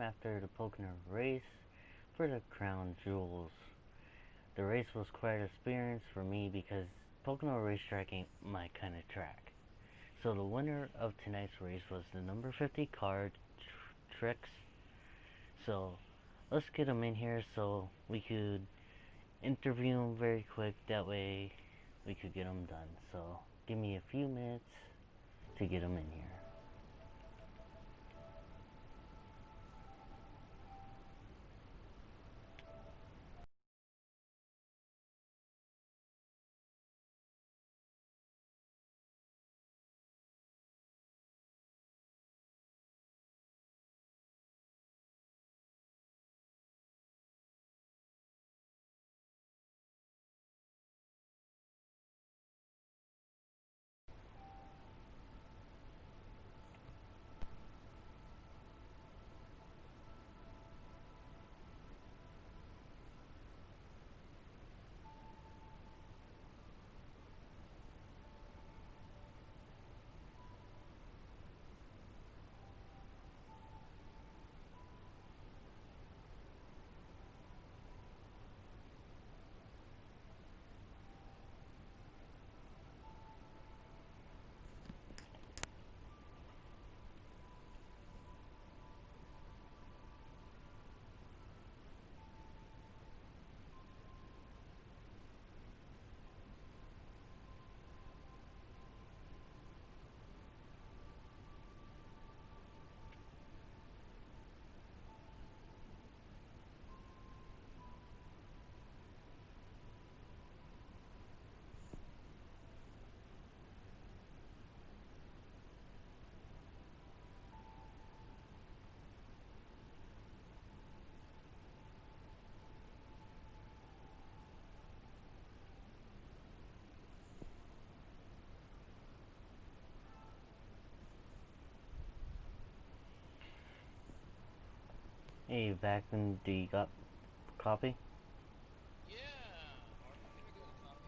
after the Pocono race for the crown jewels. The race was quite an experience for me because Pocono racetrack ain't my kind of track. So the winner of tonight's race was the number 50 car, Tricks. So let's get him in here so we could interview him very quick. That way we could get him done. So give me a few minutes to get him in here. Hey, back when do you got copy? Yeah, are you gonna go copy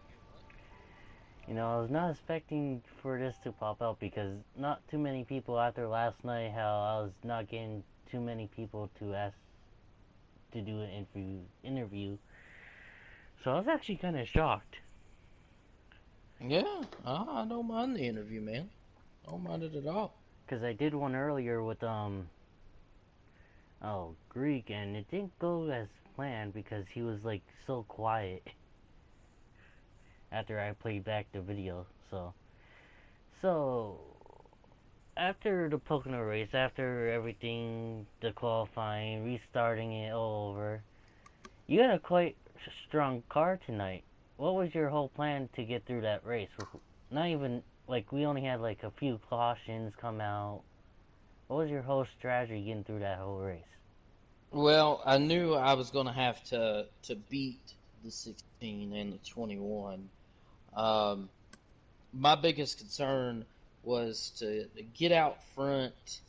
me what? I was not expecting for this to pop up because not too many people after last night how I was not getting too many people to ask to do an interview. So I was actually kind of shocked Yeah, I don't mind the interview, man. I don't mind it at all. because I did one earlier with Greek and it didn't go as planned because he was like so quiet after I played back the video. So after the Pocono race, after everything, the qualifying, restarting it all over, you had a quite strong car tonight. What was your whole plan to get through that race? Not even like we only had like a few cautions come out. What was your whole strategy getting through that whole race? Well, I knew I was gonna have to beat the 16 and the 21. Um, my biggest concern was to get out front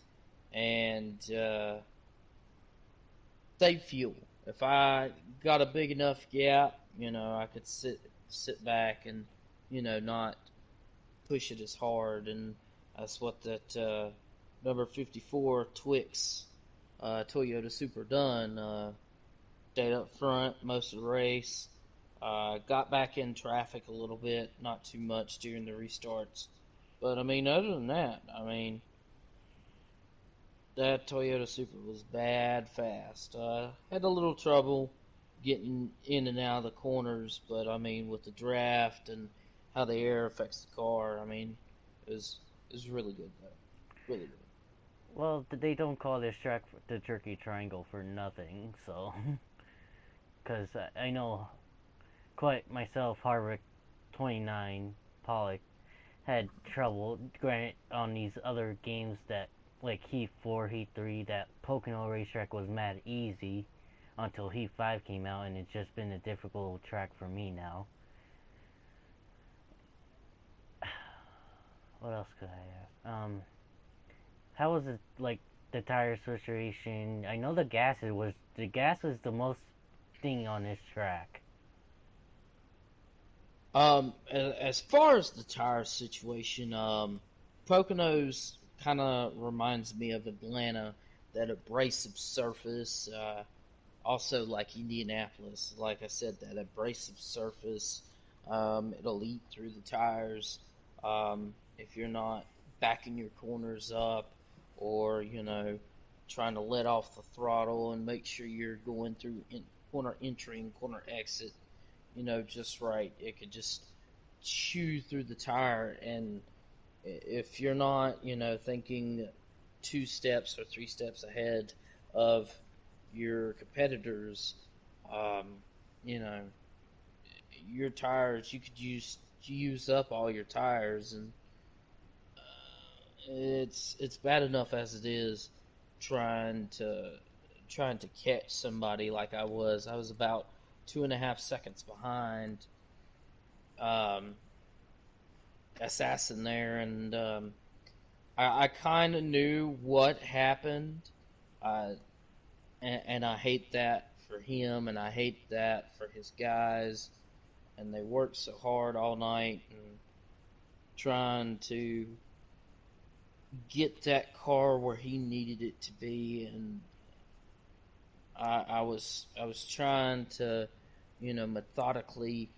and save fuel. If I got a big enough gap, I could sit back and not push it as hard, and that's what that number 54 Twix Toyota Super done. Stayed up front most of the race. Got back in traffic a little bit, not too much during the restarts. But I mean, other than that, I mean, that Toyota Super was bad fast. Had a little trouble getting in and out of the corners, but I mean, with the draft and how the air affects the car, I mean, it was it was really good though, really good. Well, they don't call this track the Turkey Triangle for nothing. So, because I know quite myself, Harvick 29 Pollock had trouble. Granted, on these other games that like Heat 4, Heat 3, that Pocono racetrack was mad easy until Heat 5 came out, and it's just been a difficult track for me now. What else could I ask? How was it like the tire situation? I know the gas was the most thing on this track. As far as the tire situation, Poconos kind of reminds me of Atlanta that abrasive surface. Also, like Indianapolis, like I said, that abrasive surface, it'll eat through the tires. If you're not backing your corners up, or trying to let off the throttle and make sure you're going through corner entry and corner exit, just right, it could just chew through the tire. And if you're not, thinking 2 steps or 3 steps ahead of your competitors, um, you know, your tires, you could use up all your tires, and it's bad enough as it is trying to catch somebody like I was. I was about 2.5 seconds behind um, Assassin there, and I kind of knew what happened, uh, and I hate that for him, and I hate that for his guys, and they worked so hard all night and trying to get that car where he needed it to be, and I was trying to, methodically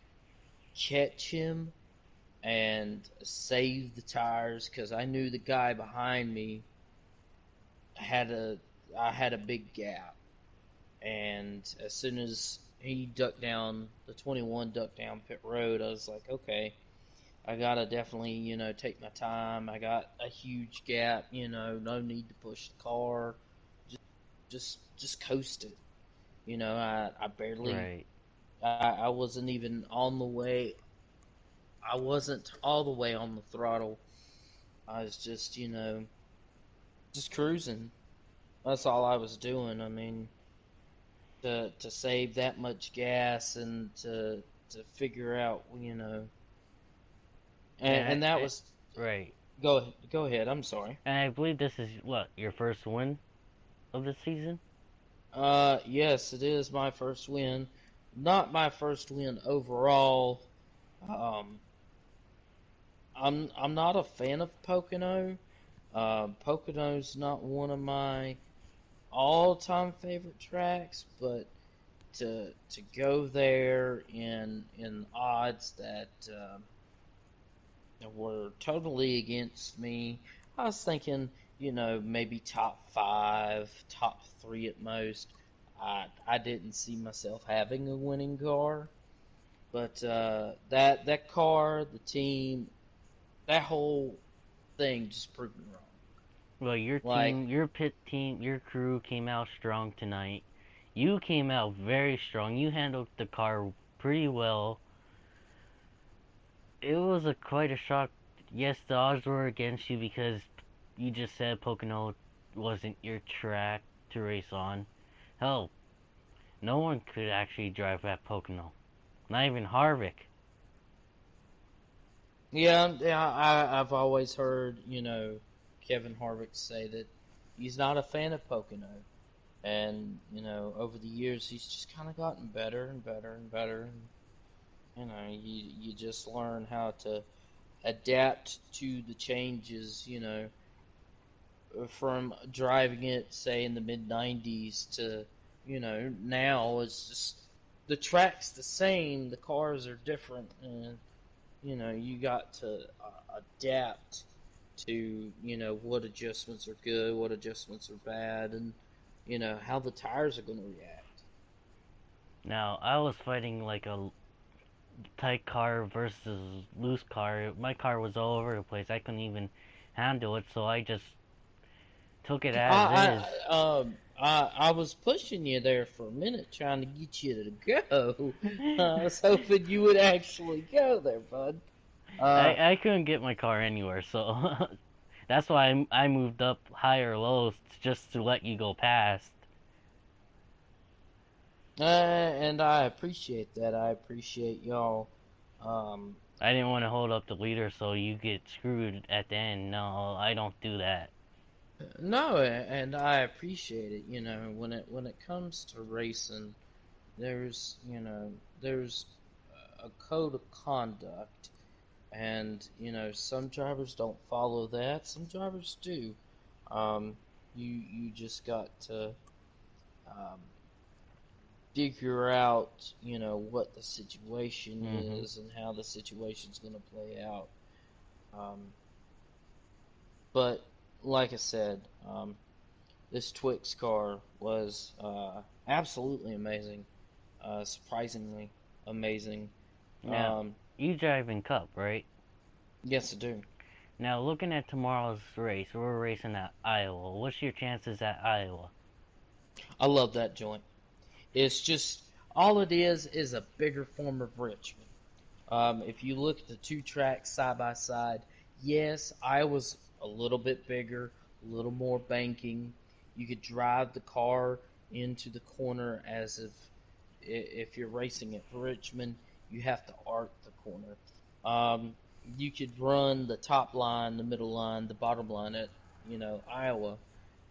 catch him and save the tires because I knew the guy behind me had a I had a big gap, and as soon as he ducked down the 21 ducked down pit road, I was like, okay, I gotta definitely take my time. I got a huge gap, no need to push the car, just coast it. I barely Right. I wasn't even on the way. I wasn't all the way on the throttle. I was just cruising. That's all I was doing. I mean, to save that much gas and to figure out, and, And and that I, was right. go ahead. I'm sorry. And I believe this is what your first win of the season. Yes, it is my first win. Not my first win overall. Um, I'm not a fan of Pocono. Pocono's not one of my all-time favorite tracks, but to go there in odds that were totally against me. I was thinking, maybe top five, top three at most. I didn't see myself having a winning car, but that car, the team, that whole thing just proved me wrong. Well, your Like, team, your pit team, your crew came out strong tonight. You came out very strong. You handled the car pretty well. It was a quite a shock. Yes, the odds were against you because you just said Pocono wasn't your track to race on. Hell, no one could actually drive at Pocono. Not even Harvick. yeah, I've always heard, Kevin Harvick say that he's not a fan of Pocono. And, over the years, he's just kind of gotten better and better and better. And, you just learn how to adapt to the changes, from driving it, say, in the mid 90s to, now. It's just the track's the same, the cars are different, and you got to adapt to what adjustments are good, what adjustments are bad, and how the tires are going to react. Now, I was fighting like a tight car versus loose car. My car was all over the place. I couldn't even handle it, so I just took it as is. I was pushing you there for a minute, trying to get you to go. I was hoping you would actually go there, bud. Uh, I couldn't get my car anywhere, so that's why I moved up higher lows just to let you go past. and I appreciate that. I appreciate y'all. Um, I didn't want to hold up the leader so you get screwed at the end. No, I don't do that. no, and I appreciate it. When it comes to racing, there's there's a code of conduct, and some drivers don't follow that. Some drivers do. Um, You just got to um, figure out, what the situation Mhm. is and how the situation's going to play out. Um, but like I said, this Twix car was absolutely amazing, surprisingly amazing. Now, Um, you drive in Cup, right? yes, I do. Now, looking at tomorrow's race, we're racing at Iowa. What's your chances at Iowa? I love that joint. It's just all it is a bigger form of Richmond. If you look at the two tracks side by side, yes, Iowa's a little bit bigger, a little more banking. You could drive the car into the corner as if you're racing at Richmond, you have to arc the corner. You could run the top line, the middle line, the bottom line at Iowa,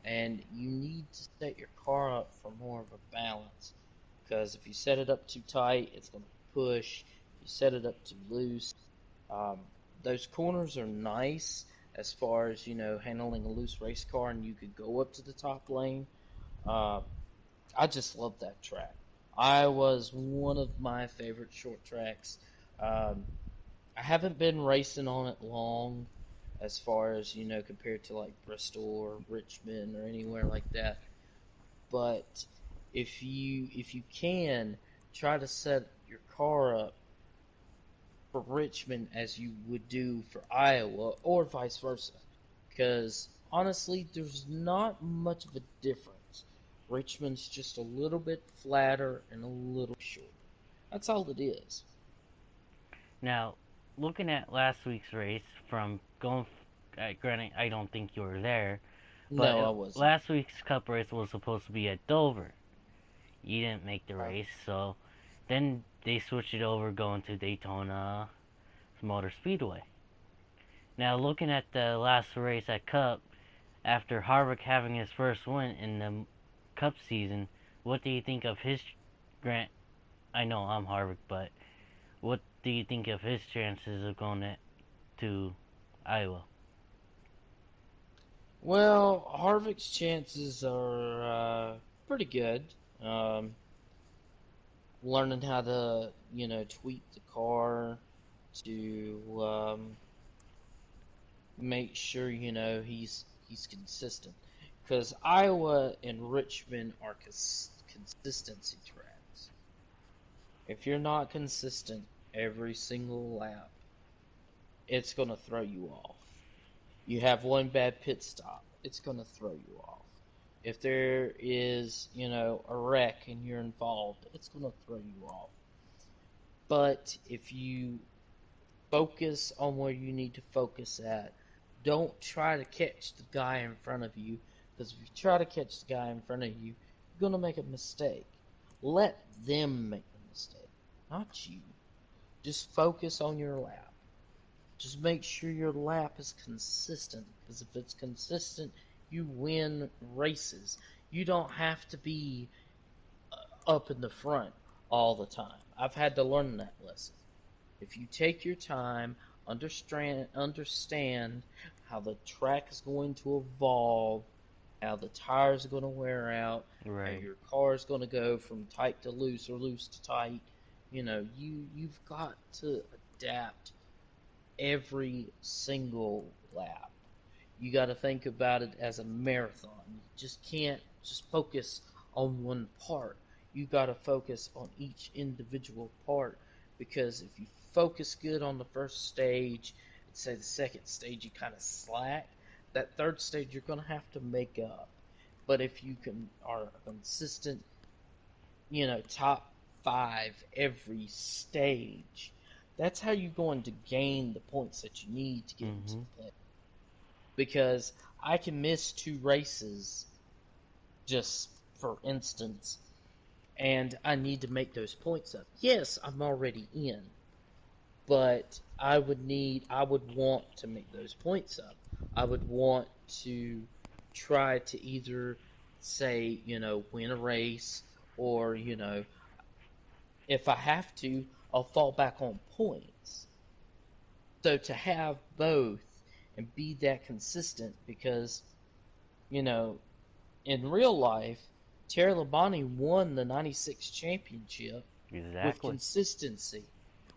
and you need to set your car up for more of a balance. Because if you set it up too tight, it's going to push. If you set it up too loose, um, those corners are nice as far as handling a loose race car, and you could go up to the top lane. Uh, I just love that track. I was one of my favorite short tracks. Um, I haven't been racing on it long, as far as compared to like Bristol or Richmond or anywhere like that. But if you can try to set your car up for Richmond as you would do for Iowa or vice versa. Because honestly, there's not much of a difference. Richmond's just a little bit flatter and a little shorter. That's all it is. Now, looking at last week's race from going, granted, I don't think you were there, but No, I wasn't. last week's Cup race was supposed to be at Dover. You didn't make the Uh, race, so then they switched it over going to Daytona Motor Speedway. Now, looking at the last race at Cup, after Harvick having his first win in the Cup season, what do you think of his Grant? I know I'm Harvick, but what do you think of his chances of going to Iowa? well, Harvick's chances are pretty good. Learning how to, tweak the car to make sure he's consistent because Iowa and Richmond are consistency tracks. If you're not consistent every single lap, it's going to throw you off. You have one bad pit stop, it's going to throw you off. If there is, a wreck and you're involved, it's going to throw you off. But if you focus on where you need to focus at. Don't try to catch the guy in front of you, because if you try to catch the guy in front of you, you're going to make a mistake. Let them make the mistake, not you. Just focus on your lap. Just make sure your lap is consistent, because if it's consistent, you win races. You don't have to be up in the front all the time. I've had to learn that lesson. If you take your time, understand how the track is going to evolve, how the tires are going to wear out, how Right. your car is going to go from tight to loose or loose to tight, you've got to adapt every single lap. You got to think about it as a marathon. You just can't just focus on one part. You got to focus on each individual part, because if you focus good on the first stage and say the second stage you kind of slack, that third stage you're going to have to make up. But if you are consistent, top five every stage, that's how you're going to gain the points that you need to get into Mhm. the play, because I can miss two races, just for instance, and I need to make those points up. Yes, I'm already in, but I would want to make those points up. I would want to try to either say, win a race, or, if I have to, I'll fall back on points. So to have both and be that consistent, because, in real life, Terry Labonte won the '96 championship with Exactly. consistency.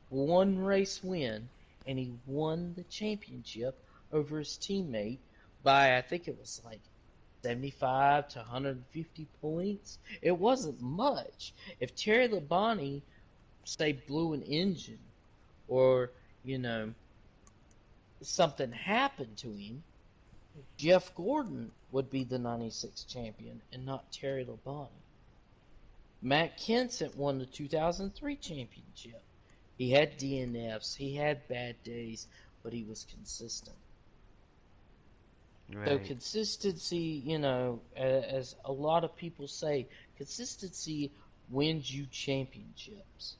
One race win, and he won the championship over his teammate by, I think it was like 75 to 150 points. It wasn't much. If Terry Labonte, say, blew an engine or, you know, something happened to him, Jeff Gordon would be the '96 champion and not Terry Labonte. Matt Kenseth won the 2003 championship. He had DNFs, he had bad days, but he was consistent. So Right. consistency, as a lot of people say, consistency wins you championships.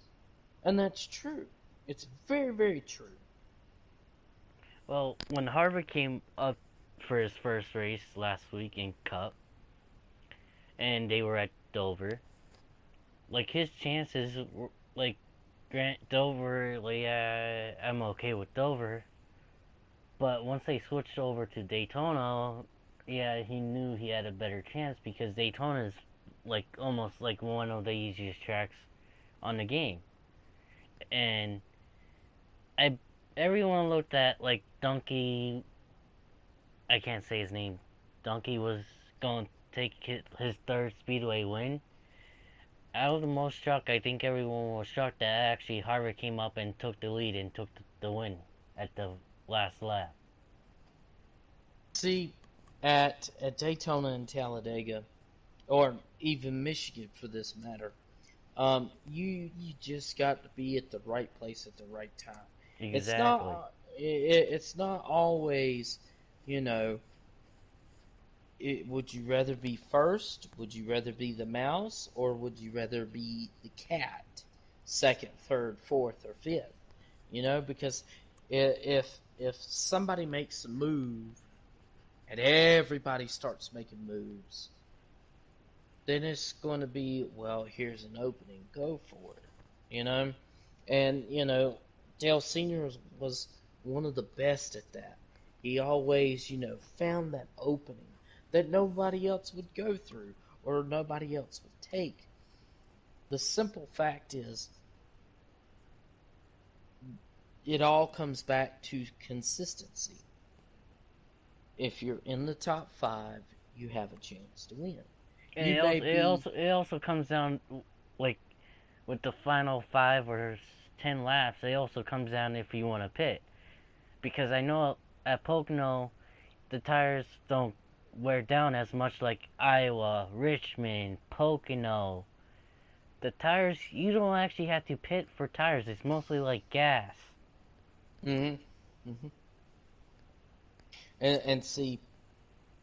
And that's true. It's very, very true. Well, when Harvick came up for his first race last week in Cup, and they were at Dover, like his chances were like Grant Dover. Like, I'm okay with Dover, but once they switched over to Daytona, yeah, he knew he had a better chance because Daytona is like almost like one of the easiest tracks on the game, and I everyone looked at like Donkey. I can't say his name. Donkey was going to take his third Speedway win. Out of the most shocked, I think everyone was shocked that actually Harvick came up and took the lead and took the win at the last lap. See, at Daytona and Talladega, or even Michigan for this matter, you just got to be at the right place at the right time. It's Exactly. not it's not always, you know, would you rather be first? Would you rather be the mouse, or would you rather be the cat, second, third, fourth, or fifth? Because if somebody makes a move and everybody starts making moves, then it's going to be, well, here's an opening, go for it. You know, and Dale Senior was one of the best at that. He always, found that opening that nobody else would go through or nobody else would take. The simple fact is, it all comes back to consistency. If you're in the top five, you have a chance to win. And You may be, it also comes down like with the final 5 or 10 laps. It also comes down if you want to pit because I know at Pocono the tires don't wear down as much like Iowa, Richmond, Pocono. The tires, you don't actually have to pit for tires. It's mostly like gas. hmm hmm and see,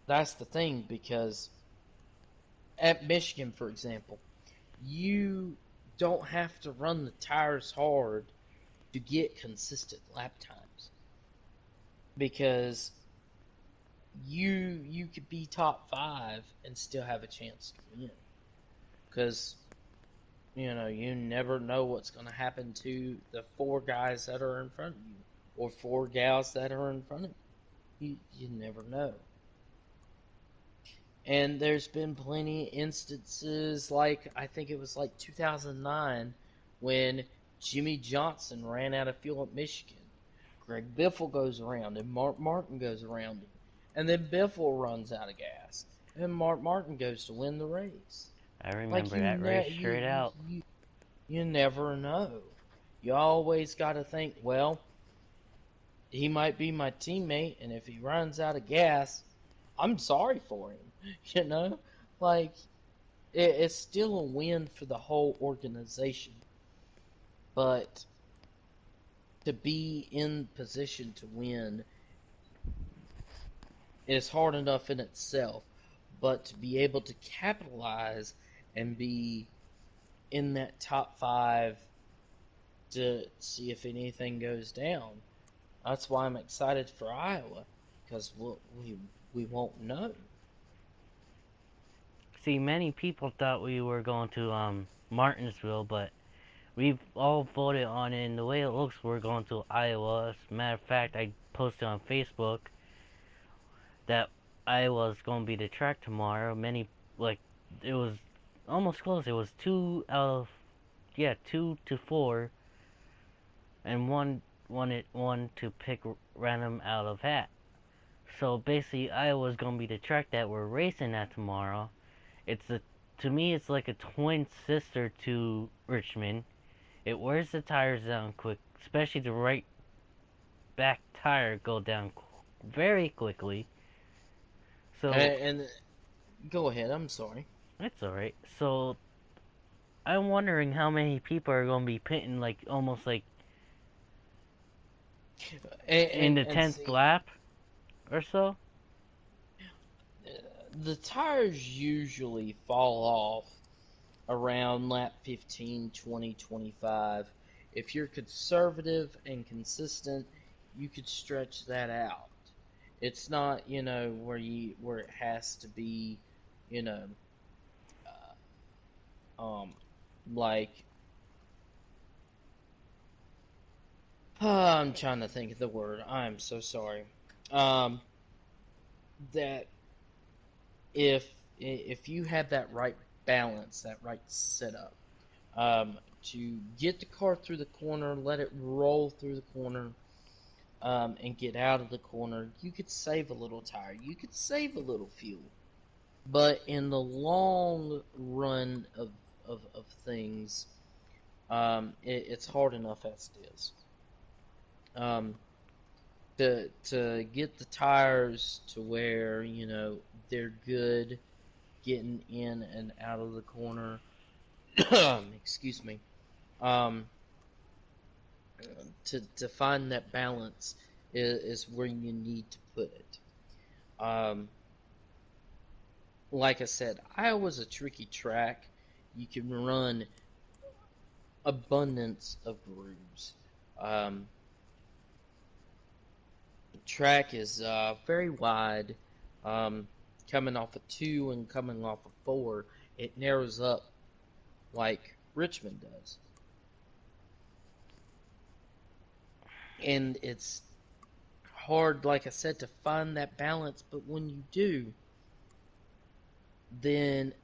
that's the thing, because at Michigan, for example, you don't have to run the tires hard to get consistent lap times, because you could be top five and still have a chance to win, because you never know what's going to happen to the four guys that are in front of you, or four gals that are in front of you. You never know. And there's been plenty of instances, like I think it was like 2009 when Jimmy Johnson ran out of fuel at Michigan. Greg Biffle goes around and Mark Martin goes around him. And then Biffle runs out of gas. And Mark Martin goes to win the race. I Like remember that race straight out. you never know. You always got to think, well, he might be my teammate, and if he runs out of gas, I'm sorry for him. You know, like it's still a win for the whole organization, but to be in position to win is hard enough in itself. But to be able to capitalize and be in that top five to see if anything goes down, that's why I'm excited for Iowa, because we won't know. See, many people thought we were going to Martinsville, but we've all voted on it, and the way it looks, we're going to Iowa. As a matter of fact, I posted on Facebook that I was gonna be the track tomorrow. Like it was almost close. It was two out of, yeah, 2 to 4, and one to pick random out of hat. So basically, I was gonna be the track that we're racing at tomorrow. It's a To me, it's like a twin sister to Richmond. It wears the tires down quick, especially the right back tire go down very quickly. So And go ahead. I'm sorry. it's alright. So I'm wondering how many people are gonna be pitting, like almost like in the And tenth see, lap or so. the tires usually fall off around lap 15, 20, 25. If you're conservative and consistent, you could stretch that out. It's not, where it has to be, you know, um, like I'm trying to think of the word. I'm so sorry. Um, that if if you have that right balance, that right setup, to get the car through the corner, let it roll through the corner, and get out of the corner, you could save a little tire. You could save a little fuel. But in the long run of things, it's hard enough as it is. Um, to get the tires to where they're good getting in and out of the corner. Excuse me. Um, to find that balance is where you need to put it. Um, like I said, Iowa's a tricky track. You can run abundance of grooves. Um, the track is very wide. Um, Coming off a 2 and coming off a 4, it narrows up like Richmond does. And it's hard, like I said, to find that balance, but when you do, then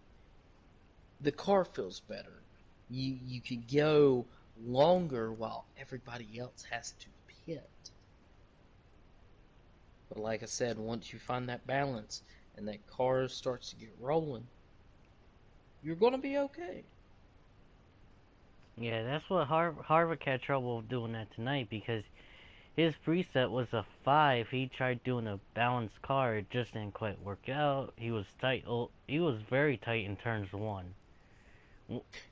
the car feels better. You can go longer while everybody else has to pit. But like I said, once you find that balance and that car starts to get rolling, you're going to be okay. Yeah, that's what Harvick had trouble doing that tonight because his preset was a 5. He tried doing a balanced car, it just didn't quite work out. He was tight. He was very tight in turns one.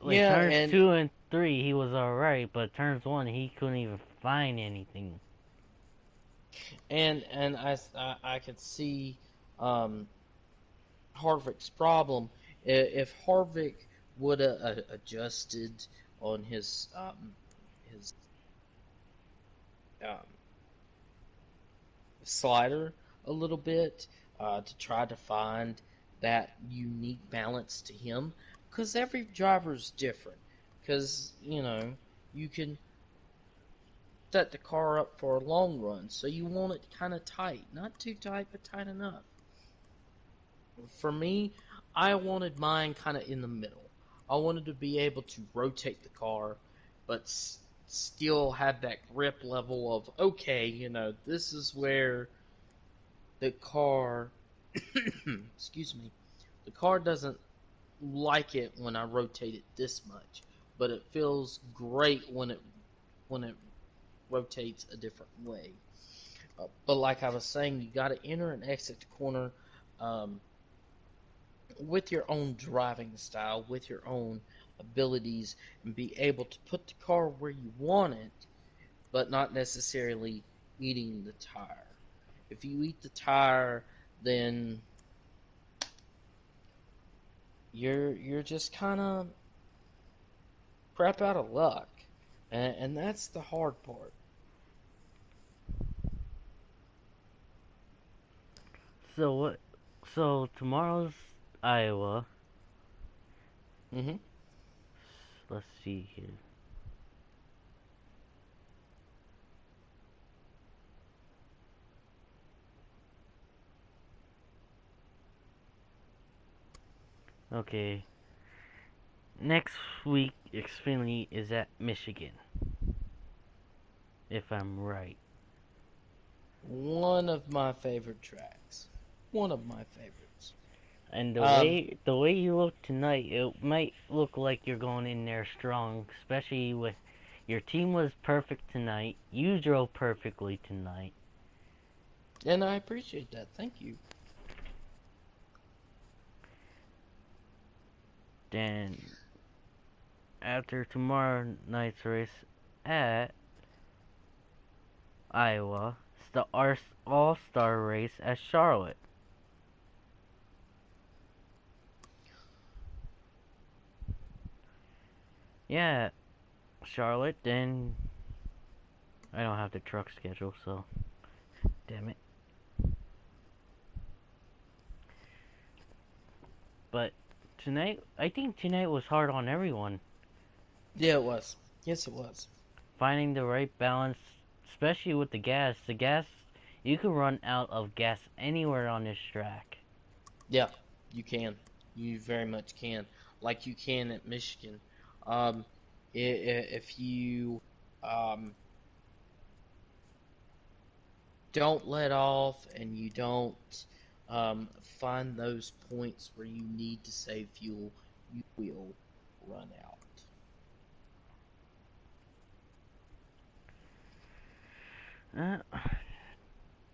Like Yeah, turns 2 and 3, he was all right, but turns one, he couldn't even find anything. and I could see um, Harvick's problem. If Harvick would have adjusted on his um, slider a little bit to try to find that unique balance to him, because every driver is different. Because you can set the car up for a long run, so you want it kind of tight, not too tight, but tight enough. For me, I wanted mine kind of in the middle. I wanted to be able to rotate the car, but still have that grip level of, okay, this is where the car, excuse me, the car doesn't like it when I rotate it this much, but it feels great when it rotates a different way. But like I was saying, you got to enter and exit the corner um, with your own driving style, with your own abilities, and be able to put the car where you want it, but not necessarily eating the tire. If you eat the tire, then you're just kind of crap out of luck, and that's the hard part. So what? So tomorrow's Iowa. Hmm. Let's see here. Okay. Next week, Xfinity is at Michigan, if I'm right. One of my favorite tracks. One of my favorites. And the Um, way you look tonight, it might look like you're going in there strong, especially with your team was perfect tonight. You drove perfectly tonight. and I appreciate that. Thank you. Then after tomorrow night's race at Iowa, it's the All-Star race at Charlotte. Yeah, Charlotte. Then I don't have the truck schedule, so damn it. But tonight, I think tonight was hard on everyone. Yeah, it was. Yes, it was. Finding the right balance, especially with the gas. The gas, you can run out of gas anywhere on this track. Yeah, you can. You very much can. Like you can at Michigan. Um, if you um, don't let off and you don't find those points where you need to save fuel, you will run out. Uh,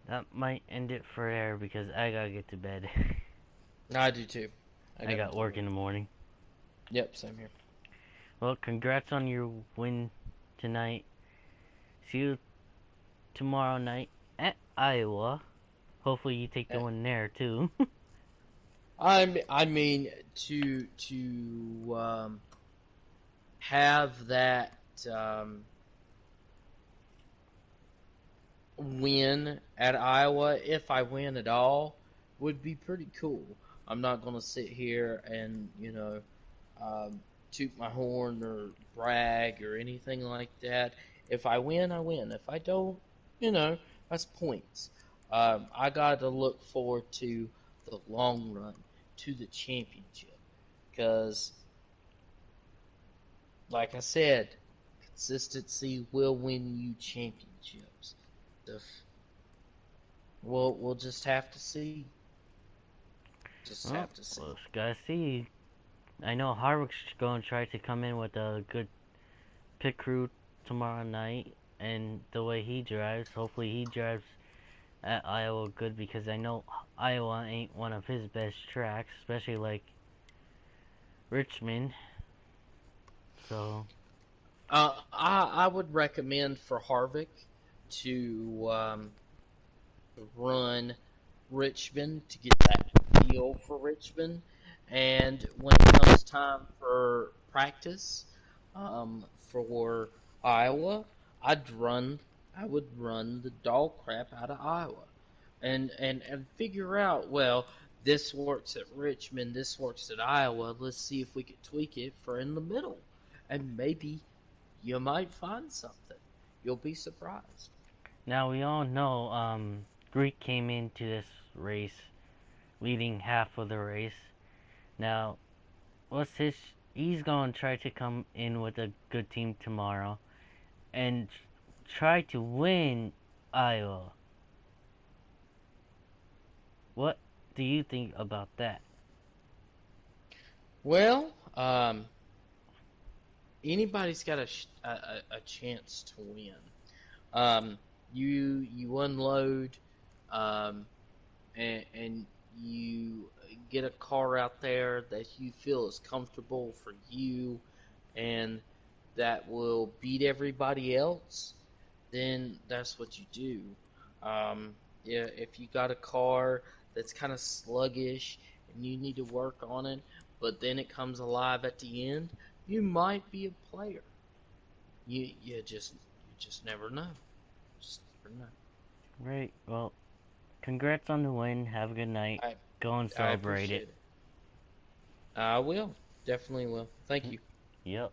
that might end it for air because I gotta get to bed. I do too. I I gotta got do work work. in the morning. Yep, same here. Well, congrats on your win tonight. See you tomorrow night at Iowa. Hopefully you take the Uh, win there too. I mean to have that um, win at Iowa, if I win at all, would be pretty cool. I'm not gonna sit here and um, toot my horn or brag or anything like that. If I win, I win. If I don't, you know, that's points. I got to look forward to the long run to the championship because, like I said, consistency will win you championships. If we'll just have to see. Just Well, have to see. let's gotta see. I know Harvick's going to try to come in with a good pit crew tomorrow night, and the way he drives, hopefully he drives at Iowa good because I know Iowa ain't one of his best tracks, especially like Richmond. So, I would recommend for Harvick to run Richmond to get that feel for Richmond, and when it comes time for practice for Iowa, I'd run I would run the dog crap out of Iowa, and figure out, well, this works at Richmond, this works at Iowa. Let's see if we could tweak it for in the middle, and maybe you might find something. You'll be surprised. now we all know Greek came into this race leading half of the race. Now, what's his he's going to try to come in with a good team tomorrow and try to win Iowa. What do you think about that? Well, anybody's got a chance to win. Um, you unload, um, and you get a car out there that you feel is comfortable for you, and that will beat everybody else. Then that's what you do. Yeah, if you got a car that's kind of sluggish and you need to work on it, but then it comes alive at the end, you might be a player. You just never know. Just never know. Right. Well, congrats on the win. Have a good night. I Go and I celebrate it. appreciate it. I will. Definitely will. Thank you. Yep.